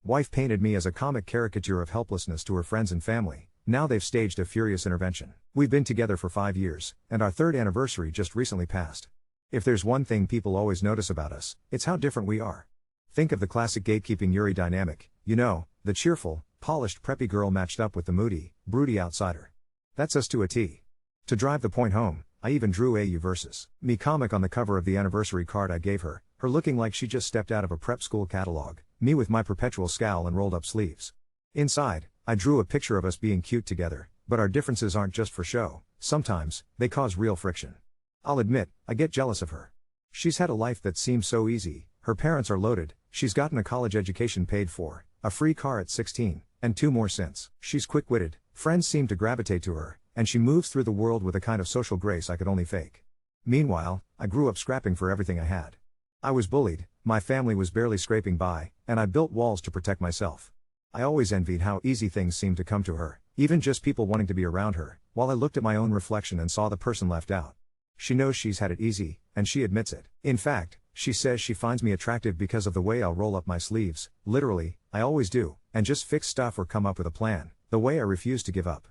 Wife painted me as a comic caricature of helplessness to her friends and family. Now they've staged a furious intervention. We've been together for 5 years, and our 3rd anniversary just recently passed. If there's one thing people always notice about us, it's how different we are. Think of the classic gatekeeping Yuri dynamic, you know, the cheerful, polished preppy girl matched up with the moody, broody outsider. That's us to a T. To drive the point home, I even drew a you versus me comic on the cover of the anniversary card I gave her, her looking like she just stepped out of a prep school catalog, me with my perpetual scowl and rolled up sleeves. Inside, I drew a picture of us being cute together, but our differences aren't just for show, sometimes, they cause real friction. I'll admit, I get jealous of her. She's had a life that seems so easy, her parents are loaded, she's gotten a college education paid for, a free car at 16, and 2 more since. She's quick-witted, friends seem to gravitate to her, and she moves through the world with a kind of social grace I could only fake. Meanwhile, I grew up scrapping for everything I had. I was bullied, my family was barely scraping by, and I built walls to protect myself. I always envied how easy things seemed to come to her, even just people wanting to be around her, while I looked at my own reflection and saw the person left out. She knows she's had it easy, and she admits it. In fact, she says she finds me attractive because of the way I'll roll up my sleeves, literally, I always do, and just fix stuff or come up with a plan, the way I refuse to give up.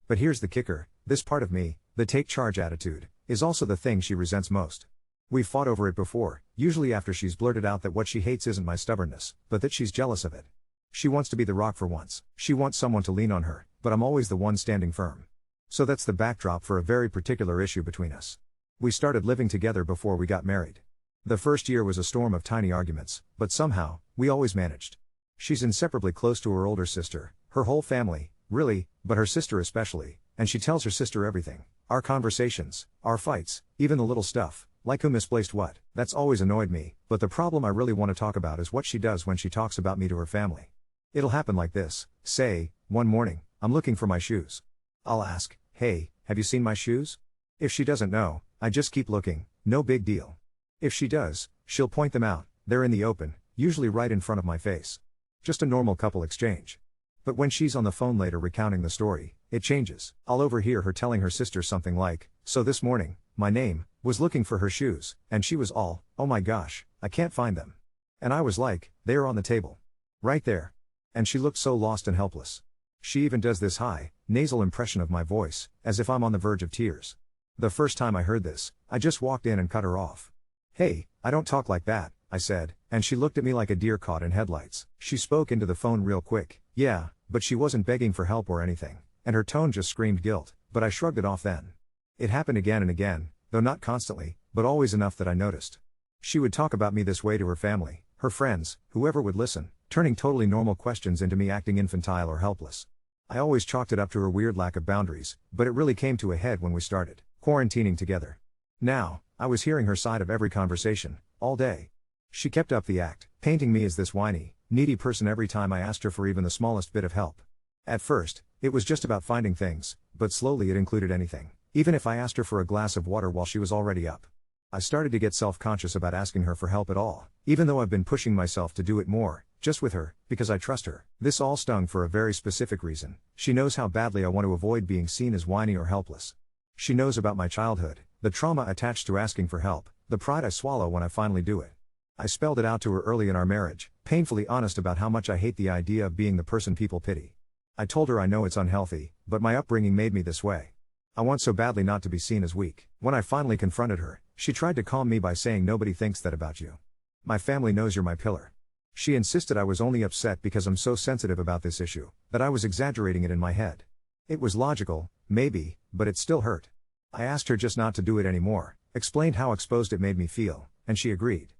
But here's the kicker, this part of me, the take charge attitude, is also the thing she resents most. We've fought over it before, usually after she's blurted out that what she hates isn't my stubbornness, but that she's jealous of it. She wants to be the rock for once, she wants someone to lean on her, but I'm always the one standing firm. So that's the backdrop for a very particular issue between us. We started living together before we got married. The first year was a storm of tiny arguments, but somehow, we always managed. She's inseparably close to her older sister, her whole family, really, but her sister especially, and she tells her sister everything. Our conversations, our fights, even the little stuff, like who misplaced what, that's always annoyed me, but the problem I really want to talk about is what she does when she talks about me to her family. It'll happen like this, say, one morning, I'm looking for my shoes. I'll ask, hey, have you seen my shoes? If she doesn't know, I just keep looking, no big deal. If she does, she'll point them out, they're in the open, usually right in front of my face. Just a normal couple exchange. But when she's on the phone later recounting the story, it changes. I'll overhear her telling her sister something like, so this morning, my name, was looking for her shoes, and she was all, oh my gosh, I can't find them. And I was like, they are on the table. Right there. And she looked so lost and helpless. She even does this high, nasal impression of my voice, as if I'm on the verge of tears. The first time I heard this, I just walked in and cut her off. Hey, I don't talk like that, I said, and she looked at me like a deer caught in headlights. She spoke into the phone real quick, yeah, but she wasn't begging for help or anything, and her tone just screamed guilt, but I shrugged it off then. It happened again and again, though not constantly, but always enough that I noticed. She would talk about me this way to her family, her friends, whoever would listen, turning totally normal questions into me acting infantile or helpless. I always chalked it up to her weird lack of boundaries, but it really came to a head when we started quarantining together. Now, I was hearing her side of every conversation, all day. She kept up the act, painting me as this whiny, needy person every time I asked her for even the smallest bit of help. At first, it was just about finding things, but slowly it included anything, even if I asked her for a glass of water while she was already up. I started to get self-conscious about asking her for help at all, even though I've been pushing myself to do it more, just with her, because I trust her. This all stung for a very specific reason. She knows how badly I want to avoid being seen as whiny or helpless. She knows about my childhood, the trauma attached to asking for help, the pride I swallow when I finally do it. I spelled it out to her early in our marriage, painfully honest about how much I hate the idea of being the person people pity. I told her I know it's unhealthy, but my upbringing made me this way. I want so badly not to be seen as weak. When I finally confronted her, she tried to calm me by saying nobody thinks that about you. My family knows you're my pillar. She insisted I was only upset because I'm so sensitive about this issue, that I was exaggerating it in my head. It was logical, maybe, but it still hurt. I asked her just not to do it anymore, explained how exposed it made me feel, and she agreed.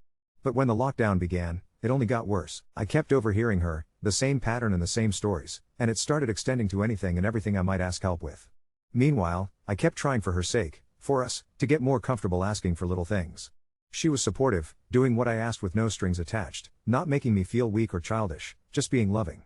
But when the lockdown began, it only got worse. I kept overhearing her, the same pattern and the same stories, and it started extending to anything and everything I might ask help with. Meanwhile, I kept trying for her sake, for us, to get more comfortable asking for little things. She was supportive, doing what I asked with no strings attached, not making me feel weak or childish, just being loving.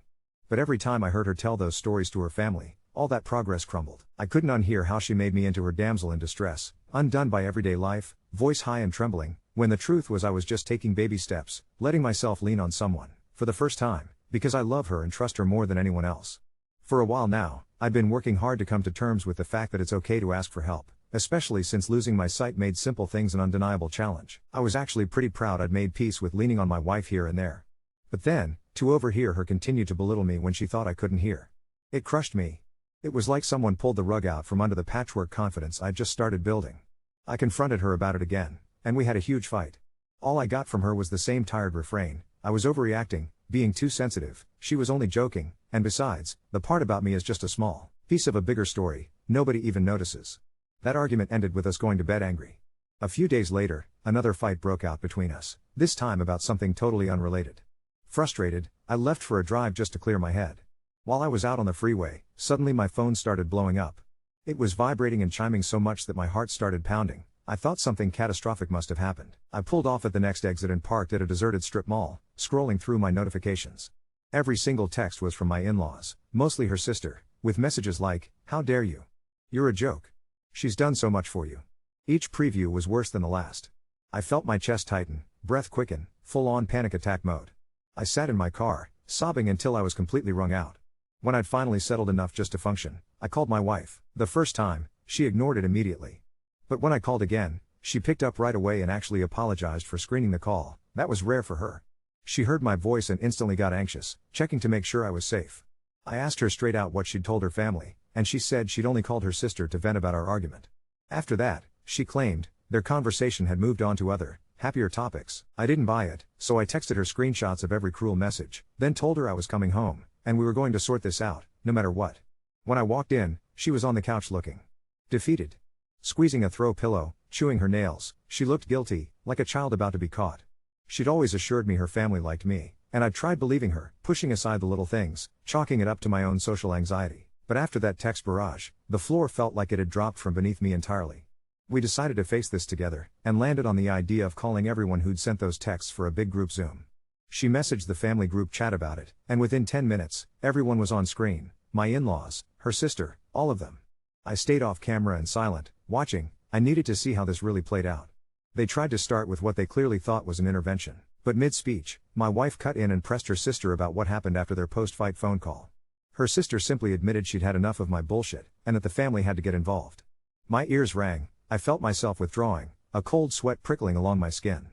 But every time I heard her tell those stories to her family, all that progress crumbled. I couldn't unhear how she made me into her damsel in distress, undone by everyday life, voice high and trembling, when the truth was I was just taking baby steps, letting myself lean on someone, for the first time, because I love her and trust her more than anyone else. For a while now, I've been working hard to come to terms with the fact that it's okay to ask for help, especially since losing my sight made simple things an undeniable challenge. I was actually pretty proud I'd made peace with leaning on my wife here and there. But then, to overhear her continue to belittle me when she thought I couldn't hear. It crushed me. It was like someone pulled the rug out from under the patchwork confidence I'd just started building. I confronted her about it again, and we had a huge fight. All I got from her was the same tired refrain: I was overreacting, being too sensitive, she was only joking, and besides, the part about me is just a small piece of a bigger story, nobody even notices. That argument ended with us going to bed angry. A few days later, another fight broke out between us, this time about something totally unrelated. Frustrated, I left for a drive just to clear my head. While I was out on the freeway, suddenly my phone started blowing up. It was vibrating and chiming so much that my heart started pounding. I thought something catastrophic must have happened. I pulled off at the next exit and parked at a deserted strip mall, scrolling through my notifications. Every single text was from my in-laws, mostly her sister, with messages like, "How dare you? You're a joke. She's done so much for you." Each preview was worse than the last. I felt my chest tighten, breath quicken, full-on panic attack mode. I sat in my car, sobbing until I was completely wrung out. When I'd finally settled enough just to function, I called my wife. The first time, she ignored it immediately. But when I called again, she picked up right away and actually apologized for screening the call. That was rare for her. She heard my voice and instantly got anxious, checking to make sure I was safe. I asked her straight out what she'd told her family, and she said she'd only called her sister to vent about our argument. After that, she claimed, their conversation had moved on to other, happier topics. I didn't buy it, so I texted her screenshots of every cruel message, then told her I was coming home, and we were going to sort this out, no matter what. When I walked in, she was on the couch looking defeated. Squeezing a throw pillow, chewing her nails, she looked guilty, like a child about to be caught. She'd always assured me her family liked me, and I'd tried believing her, pushing aside the little things, chalking it up to my own social anxiety. But after that text barrage, the floor felt like it had dropped from beneath me entirely. We decided to face this together, and landed on the idea of calling everyone who'd sent those texts for a big group Zoom. She messaged the family group chat about it, and within 10 minutes, everyone was on screen, my in-laws, her sister, all of them. I stayed off camera and silent, watching. I needed to see how this really played out. They tried to start with what they clearly thought was an intervention, but mid-speech, my wife cut in and pressed her sister about what happened after their post-fight phone call. Her sister simply admitted she'd had enough of my bullshit, and that the family had to get involved. My ears rang, I felt myself withdrawing, a cold sweat prickling along my skin.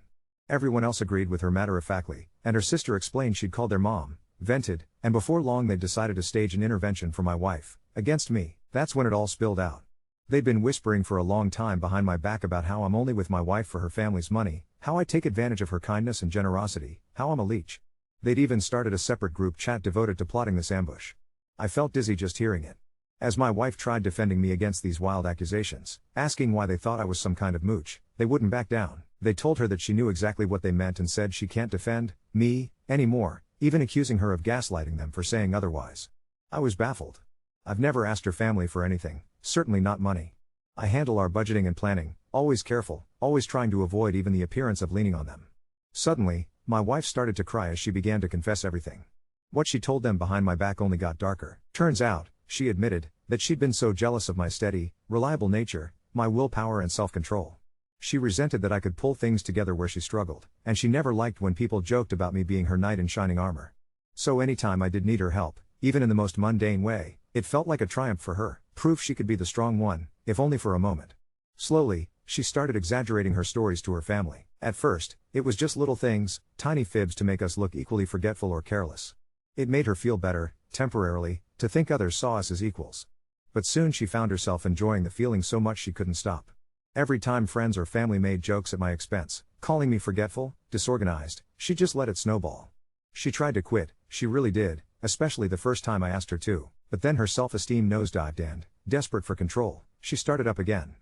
Everyone else agreed with her matter-of-factly, and her sister explained she'd called their mom, vented, and before long they'd decided to stage an intervention for my wife, against me. That's when it all spilled out. They'd been whispering for a long time behind my back about how I'm only with my wife for her family's money, how I take advantage of her kindness and generosity, how I'm a leech. They'd even started a separate group chat devoted to plotting this ambush. I felt dizzy just hearing it. As my wife tried defending me against these wild accusations, asking why they thought I was some kind of mooch, they wouldn't back down. They told her that she knew exactly what they meant and said she can't defend me anymore, even accusing her of gaslighting them for saying otherwise. I was baffled. I've never asked her family for anything, certainly not money. I handle our budgeting and planning, always careful, always trying to avoid even the appearance of leaning on them. Suddenly, my wife started to cry as she began to confess everything. What she told them behind my back only got darker. Turns out, she admitted, that she'd been so jealous of my steady, reliable nature, my willpower and self-control. She resented that I could pull things together where she struggled, and she never liked when people joked about me being her knight in shining armor. So anytime I did need her help, even in the most mundane way, it felt like a triumph for her, proof she could be the strong one, if only for a moment. Slowly, she started exaggerating her stories to her family. At first, it was just little things, tiny fibs to make us look equally forgetful or careless. It made her feel better, temporarily, to think others saw us as equals. But soon she found herself enjoying the feeling so much she couldn't stop. Every time friends or family made jokes at my expense, calling me forgetful, disorganized, she just let it snowball. She tried to quit, she really did, especially the first time I asked her to. But then her self-esteem nosedived and, desperate for control, she started up again.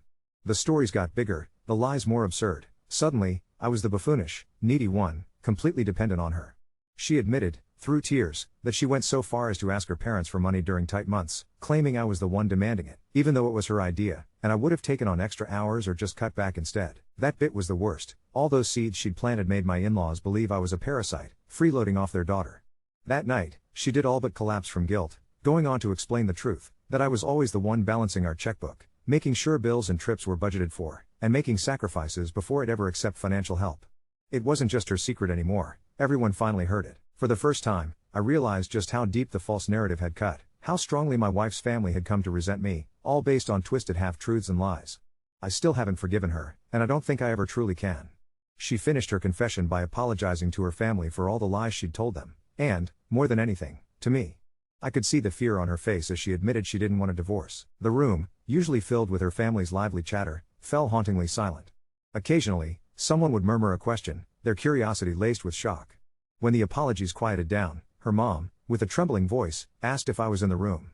The stories got bigger, the lies more absurd. Suddenly, I was the buffoonish, needy one, completely dependent on her. She admitted, through tears, that she went so far as to ask her parents for money during tight months, claiming I was the one demanding it, even though it was her idea, and I would have taken on extra hours or just cut back instead. That bit was the worst. All those seeds she'd planted made my in-laws believe I was a parasite, freeloading off their daughter. That night, she did all but collapse from guilt, going on to explain the truth, that I was always the one balancing our checkbook, making sure bills and trips were budgeted for, and making sacrifices before I'd ever accept financial help. It wasn't just her secret anymore, everyone finally heard it. For the first time, I realized just how deep the false narrative had cut, how strongly my wife's family had come to resent me, all based on twisted half-truths and lies. I still haven't forgiven her, and I don't think I ever truly can. She finished her confession by apologizing to her family for all the lies she'd told them, And, more than anything, to me. I could see the fear on her face as she admitted she didn't want a divorce. The room, usually filled with her family's lively chatter, fell hauntingly silent. Occasionally, someone would murmur a question, their curiosity laced with shock. When the apologies quieted down, her mom, with a trembling voice, asked if I was in the room.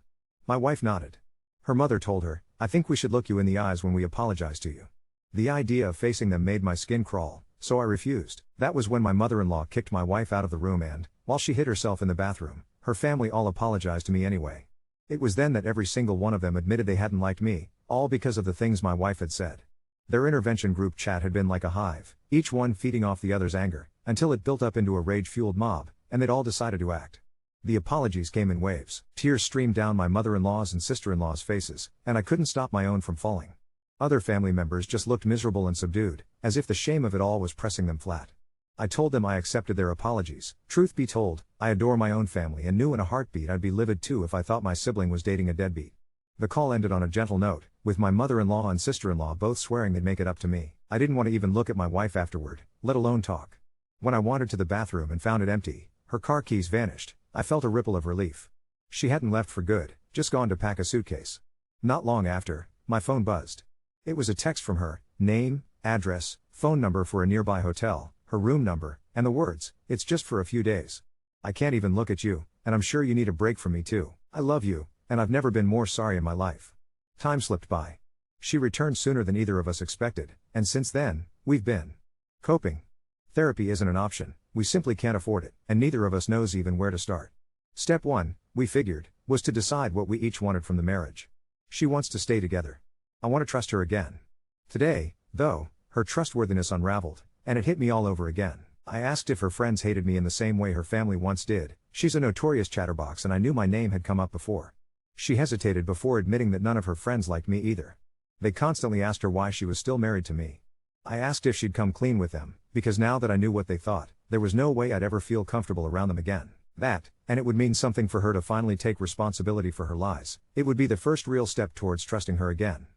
My wife nodded. Her mother told her, "I think we should look you in the eyes when we apologize to you." The idea of facing them made my skin crawl, so I refused. That was when my mother-in-law kicked my wife out of the room and, while she hid herself in the bathroom, her family all apologized to me anyway. It was then that every single one of them admitted they hadn't liked me, all because of the things my wife had said. Their intervention group chat had been like a hive, each one feeding off the other's anger, until it built up into a rage-fueled mob, and they'd all decided to act. The apologies came in waves. Tears streamed down my mother-in-law's and sister-in-law's faces, and I couldn't stop my own from falling. Other family members just looked miserable and subdued, as if the shame of it all was pressing them flat. I told them I accepted their apologies. Truth be told, I adore my own family and knew in a heartbeat I'd be livid too if I thought my sibling was dating a deadbeat. The call ended on a gentle note, with my mother-in-law and sister-in-law both swearing they'd make it up to me. I didn't want to even look at my wife afterward, let alone talk. When I wandered to the bathroom and found it empty, her car keys vanished, I felt a ripple of relief. She hadn't left for good, just gone to pack a suitcase. Not long after, my phone buzzed. It was a text from her, name, address, phone number for a nearby hotel, her room number, and the words, "It's just for a few days. I can't even look at you, and I'm sure you need a break from me too. I love you, and I've never been more sorry in my life." Time slipped by. She returned sooner than either of us expected, and since then, we've been coping. Therapy isn't an option, we simply can't afford it, and neither of us knows even where to start. Step 1, we figured, was to decide what we each wanted from the marriage. She wants to stay together. I want to trust her again. Today, though, her trustworthiness unraveled, and it hit me all over again. I asked if her friends hated me in the same way her family once did. She's a notorious chatterbox and I knew my name had come up before. She hesitated before admitting that none of her friends liked me either. They constantly asked her why she was still married to me. I asked if she'd come clean with them, because now that I knew what they thought, there was no way I'd ever feel comfortable around them again. That, and it would mean something for her to finally take responsibility for her lies. It would be the first real step towards trusting her again.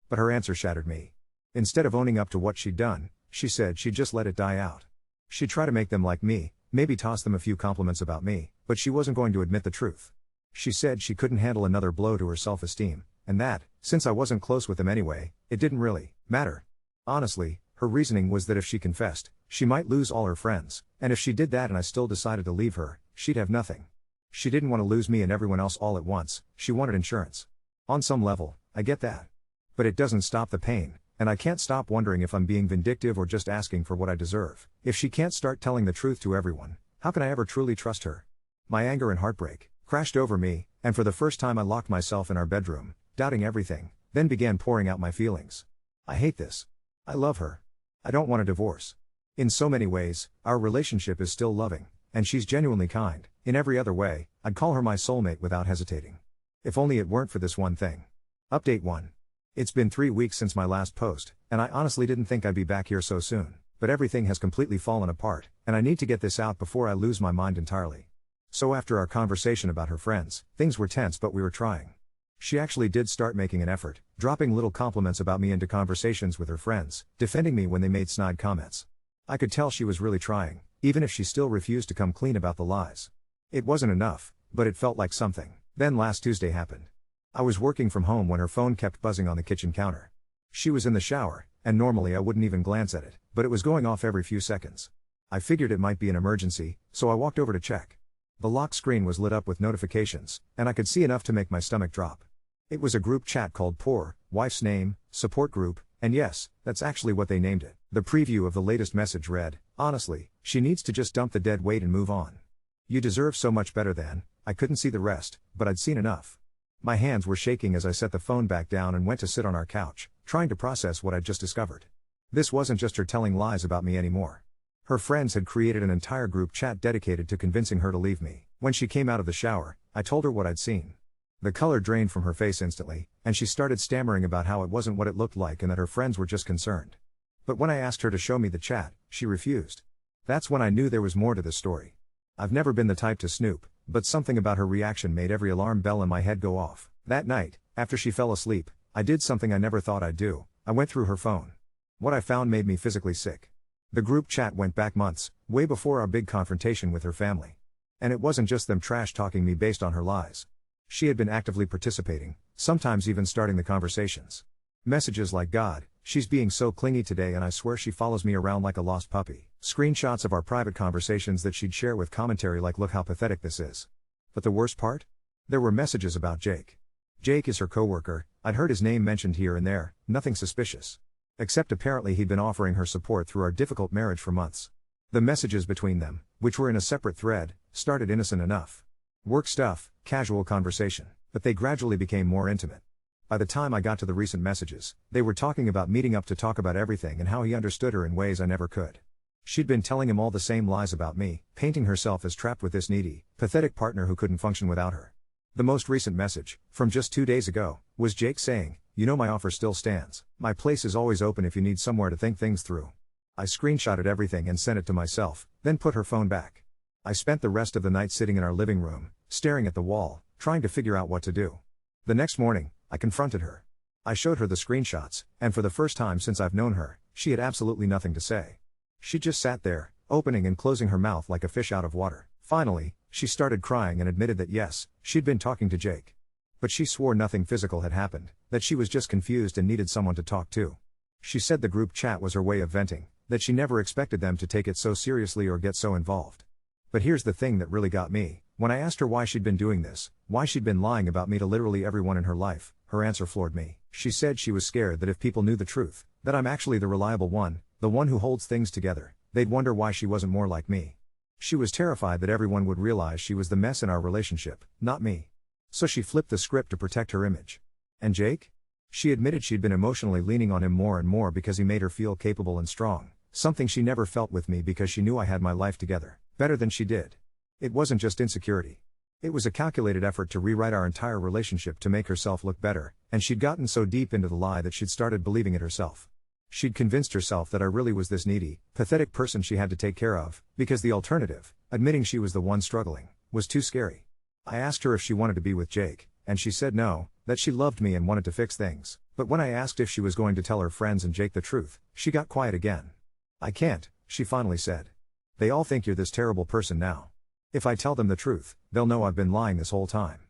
But her answer shattered me. Instead of owning up to what she'd done, she said she'd just let it die out. She'd try to make them like me, maybe toss them a few compliments about me, but she wasn't going to admit the truth. She said she couldn't handle another blow to her self-esteem, and that, since I wasn't close with them anyway, it didn't really matter. Honestly, her reasoning was that if she confessed, she might lose all her friends, and if she did that and I still decided to leave her, she'd have nothing. She didn't want to lose me and everyone else all at once, she wanted insurance. On some level, I get that. But it doesn't stop the pain, and I can't stop wondering if I'm being vindictive or just asking for what I deserve. If she can't start telling the truth to everyone, how can I ever truly trust her? My anger and heartbreak crashed over me, and for the first time I locked myself in our bedroom, doubting everything, then began pouring out my feelings. I hate this. I love her. I don't want a divorce. In so many ways, our relationship is still loving, and she's genuinely kind. In every other way, I'd call her my soulmate without hesitating. If only it weren't for this one thing. Update 1. It's been 3 weeks since my last post, and I honestly didn't think I'd be back here so soon, but everything has completely fallen apart, and I need to get this out before I lose my mind entirely. So after our conversation about her friends, things were tense but we were trying. She actually did start making an effort, dropping little compliments about me into conversations with her friends, defending me when they made snide comments. I could tell she was really trying, even if she still refused to come clean about the lies. It wasn't enough, but it felt like something. Then last Tuesday happened. I was working from home when her phone kept buzzing on the kitchen counter. She was in the shower, and normally I wouldn't even glance at it, but it was going off every few seconds. I figured it might be an emergency, so I walked over to check. The lock screen was lit up with notifications, and I could see enough to make my stomach drop. It was a group chat called Poor Wife's Name, Support Group, and yes, that's actually what they named it. The preview of the latest message read, "Honestly, she needs to just dump the dead weight and move on. You deserve so much better than." I couldn't see the rest, but I'd seen enough. My hands were shaking as I set the phone back down and went to sit on our couch, trying to process what I'd just discovered. This wasn't just her telling lies about me anymore. Her friends had created an entire group chat dedicated to convincing her to leave me. When she came out of the shower, I told her what I'd seen. The color drained from her face instantly, and she started stammering about how it wasn't what it looked like and that her friends were just concerned. But when I asked her to show me the chat, she refused. That's when I knew there was more to this story. I've never been the type to snoop, but something about her reaction made every alarm bell in my head go off. That night, after she fell asleep, I did something I never thought I'd do. I went through her phone. What I found made me physically sick. The group chat went back months, way before our big confrontation with her family. And it wasn't just them trash talking me based on her lies. She had been actively participating, sometimes even starting the conversations. Messages like, "God, she's being so clingy today and I swear she follows me around like a lost puppy." Screenshots of our private conversations that she'd share with commentary like, "Look how pathetic this is." But the worst part? There were messages about Jake. Jake is her coworker. I'd heard his name mentioned here and there, nothing suspicious. Except apparently he'd been offering her support through our difficult marriage for months. The messages between them, which were in a separate thread, started innocent enough. Work stuff, casual conversation, but they gradually became more intimate. By the time I got to the recent messages, they were talking about meeting up to talk about everything and how he understood her in ways I never could. She'd been telling him all the same lies about me, painting herself as trapped with this needy, pathetic partner who couldn't function without her. The most recent message, from just 2 days ago, was Jake saying, "You know my offer still stands. My place is always open if you need somewhere to think things through." I screenshotted everything and sent it to myself, then put her phone back. I spent the rest of the night sitting in our living room, staring at the wall, trying to figure out what to do. The next morning, I confronted her. I showed her the screenshots, and for the first time since I've known her, she had absolutely nothing to say. She just sat there, opening and closing her mouth like a fish out of water. Finally, she started crying and admitted that yes, she'd been talking to Jake. But she swore nothing physical had happened, that she was just confused and needed someone to talk to. She said the group chat was her way of venting, that she never expected them to take it so seriously or get so involved. But here's the thing that really got me. When I asked her why she'd been doing this, why she'd been lying about me to literally everyone in her life, her answer floored me. She said she was scared that if people knew the truth, that I'm actually the reliable one, the one who holds things together, they'd wonder why she wasn't more like me. She was terrified that everyone would realize she was the mess in our relationship, not me. So she flipped the script to protect her image. And Jake? She admitted she'd been emotionally leaning on him more and more because he made her feel capable and strong, something she never felt with me because she knew I had my life together, better than she did. It wasn't just insecurity. It was a calculated effort to rewrite our entire relationship to make herself look better, and she'd gotten so deep into the lie that she'd started believing it herself. She'd convinced herself that I really was this needy, pathetic person she had to take care of, because the alternative, admitting she was the one struggling, was too scary. I asked her if she wanted to be with Jake, and she said no, that she loved me and wanted to fix things. But when I asked if she was going to tell her friends and Jake the truth, she got quiet again. "I can't," she finally said. "They all think you're this terrible person now. If I tell them the truth, they'll know I've been lying this whole time.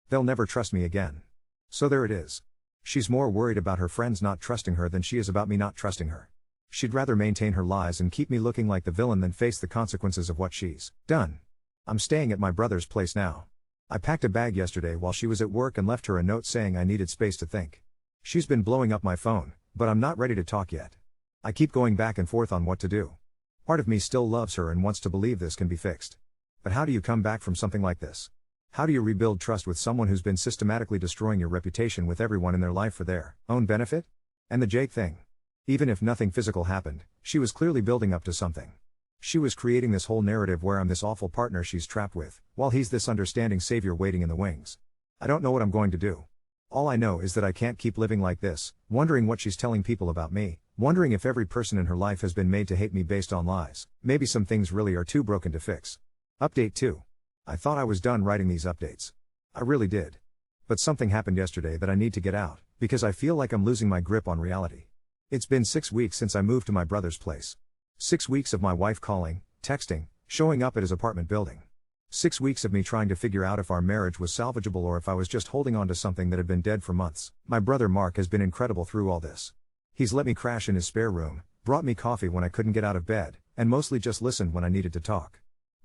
They'll never trust me again." So there it is. She's more worried about her friends not trusting her than she is about me not trusting her. She'd rather maintain her lies and keep me looking like the villain than face the consequences of what she's done. I'm staying at my brother's place now. I packed a bag yesterday while she was at work and left her a note saying I needed space to think. She's been blowing up my phone, but I'm not ready to talk yet. I keep going back and forth on what to do. Part of me still loves her and wants to believe this can be fixed. But how do you come back from something like this? How do you rebuild trust with someone who's been systematically destroying your reputation with everyone in their life for their own benefit? And the Jake thing. Even if nothing physical happened, she was clearly building up to something. She was creating this whole narrative where I'm this awful partner she's trapped with, while he's this understanding savior waiting in the wings. I don't know what I'm going to do. All I know is that I can't keep living like this, wondering what she's telling people about me, wondering if every person in her life has been made to hate me based on lies. Maybe some things really are too broken to fix. Update 2. I thought I was done writing these updates. I really did. But something happened yesterday that I need to get out, because I feel like I'm losing my grip on reality. It's been 6 weeks since I moved to my brother's place. 6 weeks of my wife calling, texting, showing up at his apartment building. 6 weeks of me trying to figure out if our marriage was salvageable or if I was just holding on to something that had been dead for months. My brother Mark has been incredible through all this. He's let me crash in his spare room, brought me coffee when I couldn't get out of bed, and mostly just listened when I needed to talk.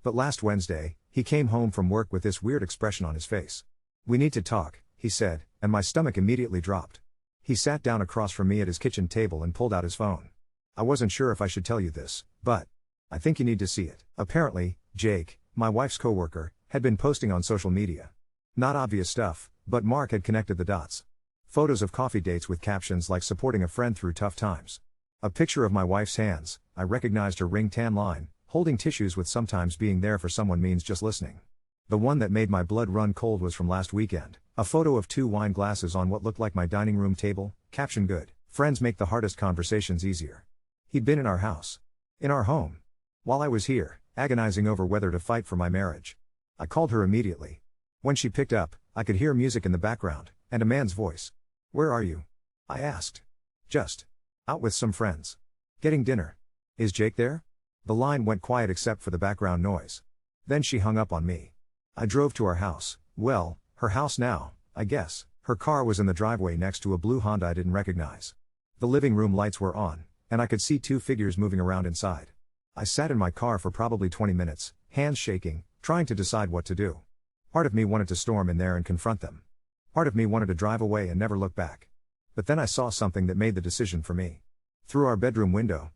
But last Wednesday, he came home from work with this weird expression on his face. "We need to talk," he said, and my stomach immediately dropped. He sat down across from me at his kitchen table and pulled out his phone. "I wasn't sure if I should tell you this, but I think you need to see it." Apparently, Jake, my wife's coworker, had been posting on social media. Not obvious stuff, but Mark had connected the dots. Photos of coffee dates with captions like supporting a friend through tough times. A picture of my wife's hands, I recognized her ring tan line, holding tissues with sometimes being there for someone means just listening. The one that made my blood run cold was from last weekend, a photo of 2 wine glasses on what looked like my dining room table, caption good, "Friends make the hardest conversations easier." He'd been in our house. In our home. While I was here, agonizing over whether to fight for my marriage. I called her immediately. When she picked up, I could hear music in the background, and a man's voice. "Where are you?" I asked. "Just out with some friends. Getting dinner. Is Jake there?" The line went quiet except for the background noise. Then she hung up on me. I drove to our house, well, her house now, I guess. Her car was in the driveway next to a blue Honda I didn't recognize. The living room lights were on, and I could see two figures moving around inside. I sat in my car for probably 20 minutes, hands shaking, trying to decide what to do. Part of me wanted to storm in there and confront them. Part of me wanted to drive away and never look back. But then I saw something that made the decision for me. Through our bedroom window,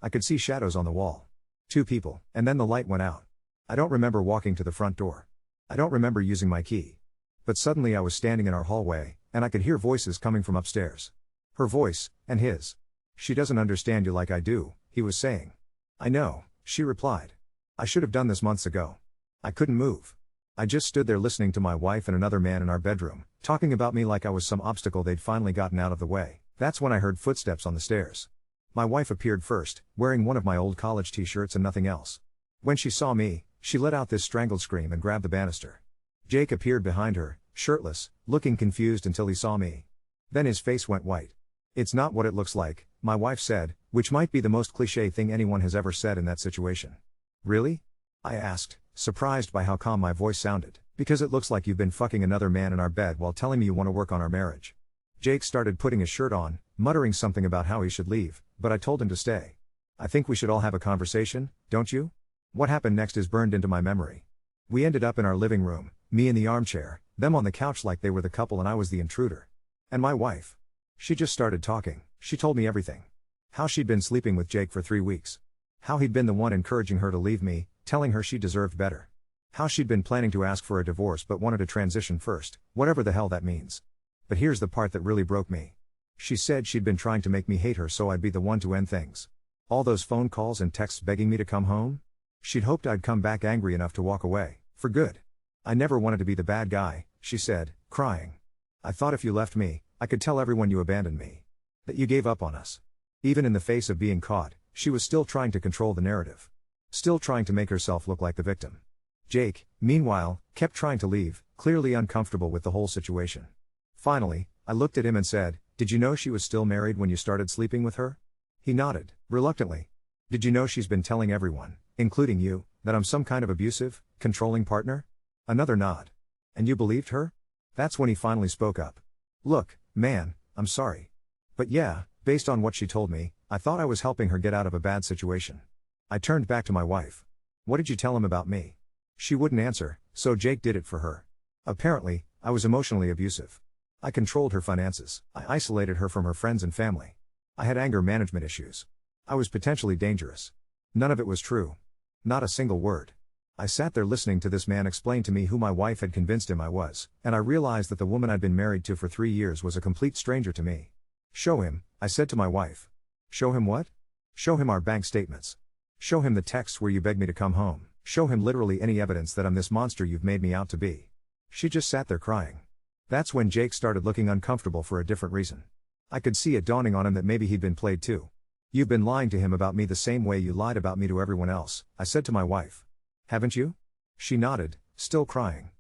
I could see shadows on the wall. Two people, and then the light went out. I don't remember walking to the front door. I don't remember using my key. But suddenly I was standing in our hallway, and I could hear voices coming from upstairs. Her voice, and his. "She doesn't understand you like I do," he was saying. "I know," she replied. "I should have done this months ago. I couldn't move. I just stood there listening to my wife and another man in our bedroom, talking about me like I was some obstacle they'd finally gotten out of the way. That's when I heard footsteps on the stairs. My wife appeared first, wearing one of my old college t-shirts and nothing else. When she saw me, she let out this strangled scream and grabbed the banister. Jake appeared behind her, shirtless, looking confused until he saw me. Then his face went white. "It's not what it looks like," my wife said, which might be the most cliché thing anyone has ever said in that situation. "Really?" I asked, surprised by how calm my voice sounded. "Because it looks like you've been fucking another man in our bed while telling me you want to work on our marriage." Jake started putting his shirt on, muttering something about how he should leave, but I told him to stay. "I think we should all have a conversation, don't you?" What happened next is burned into my memory. We ended up in our living room, me in the armchair, them on the couch like they were the couple and I was the intruder. And my wife. She just started talking. She told me everything. How she'd been sleeping with Jake for 3 weeks. How he'd been the one encouraging her to leave me, telling her she deserved better. How she'd been planning to ask for a divorce but wanted to transition first, whatever the hell that means. But here's the part that really broke me. She said she'd been trying to make me hate her so I'd be the one to end things. All those phone calls and texts begging me to come home? She'd hoped I'd come back angry enough to walk away, for good. "I never wanted to be the bad guy," she said, crying. "I thought if you left me, I could tell everyone you abandoned me. That you gave up on us." Even in the face of being caught, she was still trying to control the narrative. Still trying to make herself look like the victim. Jake, meanwhile, kept trying to leave, clearly uncomfortable with the whole situation. Finally, I looked at him and said, "Did you know she was still married when you started sleeping with her?" He nodded, reluctantly. "Did you know she's been telling everyone, including you, that I'm some kind of abusive, controlling partner?" Another nod. "And you believed her?" That's when he finally spoke up. "Look, man, I'm sorry. But yeah, based on what she told me, I thought I was helping her get out of a bad situation." I turned back to my wife. "What did you tell him about me?" She wouldn't answer, so Jake did it for her. Apparently, I was emotionally abusive. I controlled her finances. I isolated her from her friends and family. I had anger management issues. I was potentially dangerous. None of it was true. Not a single word. I sat there listening to this man explain to me who my wife had convinced him I was, and I realized that the woman I'd been married to for 3 years was a complete stranger to me. "Show him," I said to my wife. "Show him what?" "Show him our bank statements. Show him the texts where you begged me to come home. Show him literally any evidence that I'm this monster you've made me out to be." She just sat there crying. That's when Jake started looking uncomfortable for a different reason. I could see it dawning on him that maybe he'd been played too. "You've been lying to him about me the same way you lied about me to everyone else," I said to my wife. "Haven't you?" She nodded, still crying.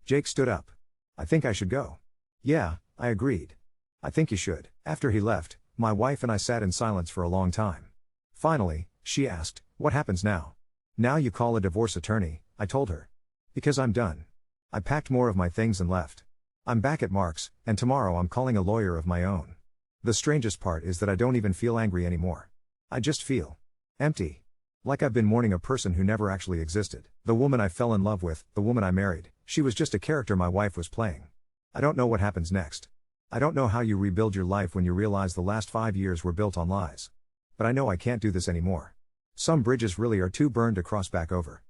Jake stood up. "I think I should go." "Yeah," I agreed. "I think you should." After he left, my wife and I sat in silence for a long time. Finally, she asked, "What happens now?" "Now you call a divorce attorney," I told her. "Because I'm done." I packed more of my things and left. I'm back at Mark's, and tomorrow I'm calling a lawyer of my own. The strangest part is that I don't even feel angry anymore. I just feel empty. Like I've been mourning a person who never actually existed. The woman I fell in love with, the woman I married, she was just a character my wife was playing. I don't know what happens next. I don't know how you rebuild your life when you realize the last 5 years were built on lies. But I know I can't do this anymore. Some bridges really are too burned to cross back over.